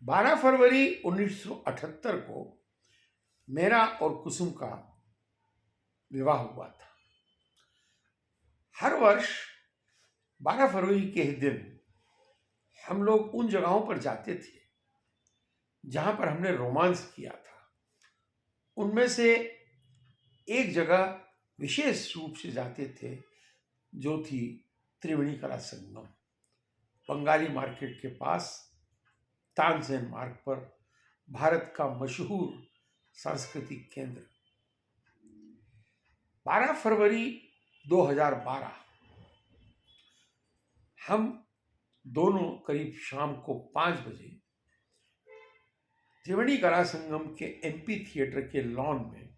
12 फरवरी 1978 को मेरा और कुसुम का विवाह हुआ था। हर वर्ष 12 फरवरी के ही दिन हम लोग उन जगहों पर जाते थे जहां पर हमने रोमांस किया था। उनमें से एक जगह विशेष रूप से जाते थे जो थी त्रिवेणी कला संगम, बंगाली मार्केट के पास तानसेन मार्ग पर, भारत का मशहूर सांस्कृतिक केंद्र। 12 फरवरी 2012 हम दोनों करीब शाम को 5 बजे त्रिवेणी कला संगम के एमपी थिएटर के लॉन में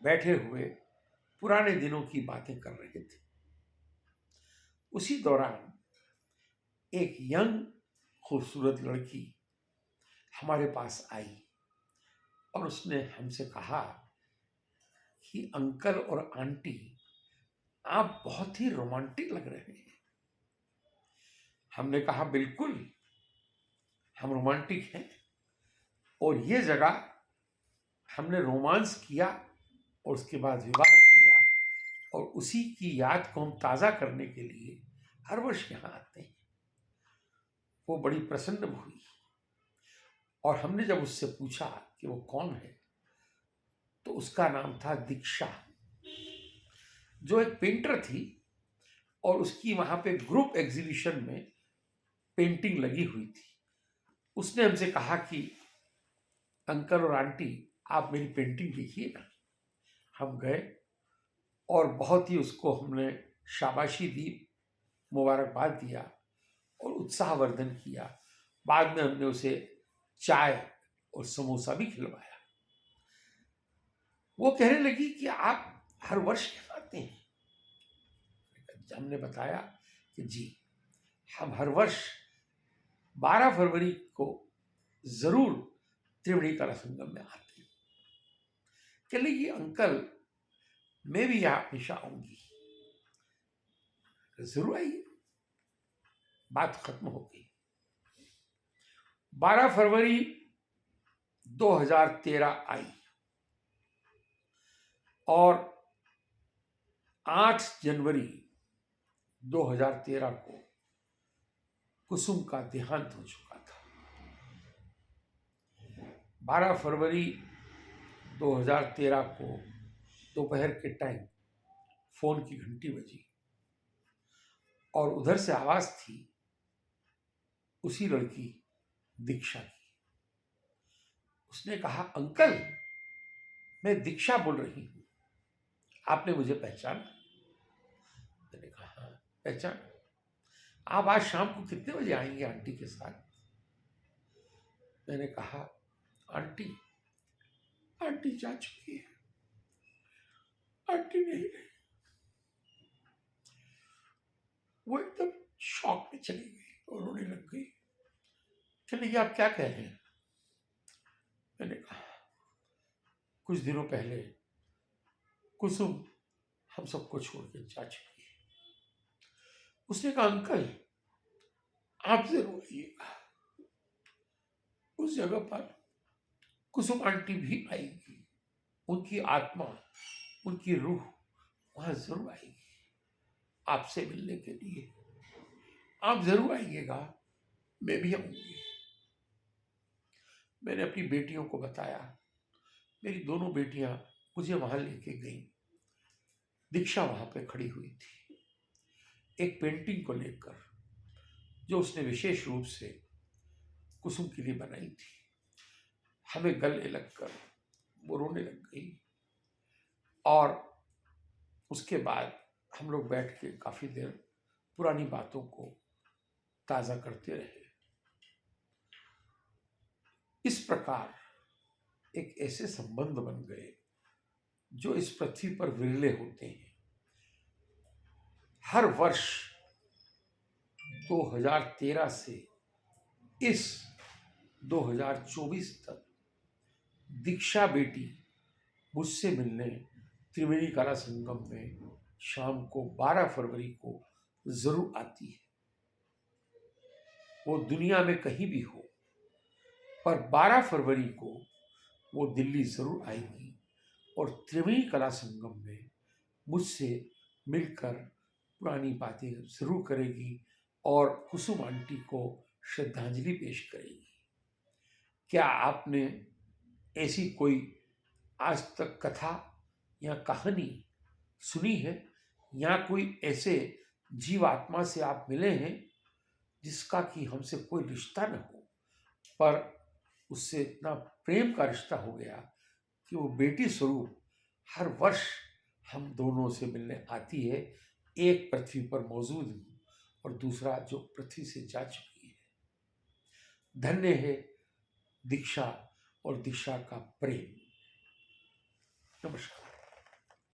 बैठे हुए पुराने दिनों की बातें कर रहे थे। उसी दौरान एक यंग खूबसूरत लड़की हमारे पास आई और उसने हमसे कहा कि अंकल और आंटी, आप बहुत ही रोमांटिक लग रहे हैं। हमने कहा बिल्कुल, हम रोमांटिक हैं और ये जगह हमने रोमांस किया और उसके बाद विवाह किया और उसी की याद को हम ताज़ा करने के लिए हर वर्ष यहाँ आते हैं। वो बड़ी प्रसन्न हुई और हमने जब उससे पूछा कि वो कौन है तो उसका नाम था दीक्षा, जो एक पेंटर थी और उसकी वहाँ पे ग्रुप एग्जीबिशन में पेंटिंग लगी हुई थी। उसने हमसे कहा कि अंकल और आंटी, आप मेरी पेंटिंग देखिए ना। हम गए और बहुत ही उसको हमने शाबाशी दी, मुबारकबाद दिया और उत्साहवर्धन किया। बाद में हमने उसे चाय और समोसा भी खिलवाया। वो कहने लगी कि आप हर वर्ष यहाँ आते हैं। हमने बताया कि जी, हम हर वर्ष 12 फरवरी को जरूर त्रिवेणी कला संगम में आते हैं। कह लगी अंकल, मैं भी यहाँ हमेशा आऊंगी। जरूर आइए। बात खत्म हो गई। 12 फरवरी 2013 आई और 8 जनवरी 2013 को कुसुम का देहांत हो चुका था। 12 फरवरी 2013 को दोपहर के टाइम फोन की घंटी बजी और उधर से आवाज थी उसी लड़की दीक्षा की। उसने कहा, अंकल, मैं दीक्षा बोल रही हूं, आपने मुझे पहचाना? मैंने कहा हाँ, पहचान। आप आज शाम को कितने बजे आएंगे आंटी के साथ? मैंने कहा, आंटी आंटी जा चुकी है, आंटी नहीं रही। वो एकदम शॉक में चली गई और रोने लग गई। चलिए, आप क्या कह रहे हैं? मैंने कहा, कुछ दिनों पहले कुसुम हम सबको छोड़ के जा चुकी है। उसने कहा, अंकल आप जरूर आइएगा, उस जगह पर कुसुम आंटी भी आएगी, उनकी आत्मा, उनकी रूह वहां जरूर आएगी आपसे मिलने के लिए। आप जरूर आइएगा, मैं भी आऊंगी। मैंने अपनी बेटियों को बताया। मेरी दोनों बेटियां मुझे वहां लेके गई। दीक्षा वहां पे खड़ी हुई थी एक पेंटिंग को लेकर जो उसने विशेष रूप से कुसुम के लिए बनाई थी। हमें गले लगकर वो रोने लग गई और उसके बाद हम लोग बैठ के काफी देर पुरानी बातों को ताजा करते रहे। इस प्रकार एक ऐसे संबंध बन गए जो इस पृथ्वी पर विरले होते हैं। हर वर्ष 2013 से इस 2024 तक दीक्षा बेटी मुझसे मिलने त्रिवेणी कला संगम में शाम को 12 फरवरी को जरूर आती है। वो दुनिया में कहीं भी हो, पर 12 फरवरी को वो दिल्ली ज़रूर आएगी और त्रिवेणी कला संगम में मुझसे मिलकर पुरानी बातें ज़रूर करेगी और कुसुम आंटी को श्रद्धांजलि पेश करेगी। क्या आपने ऐसी कोई आज तक कथा या कहानी सुनी है, या कोई ऐसे जीवात्मा से आप मिले हैं जिसका कि हमसे कोई रिश्ता न हो, पर उससे इतना प्रेम का रिश्ता हो गया कि वो बेटी स्वरूप हर वर्ष हम दोनों से मिलने आती है। एक पृथ्वी पर मौजूद हूँ और दूसरा जो पृथ्वी से जा चुकी है। धन्य है दीक्षा और दीक्षा का प्रेम। नमस्कार।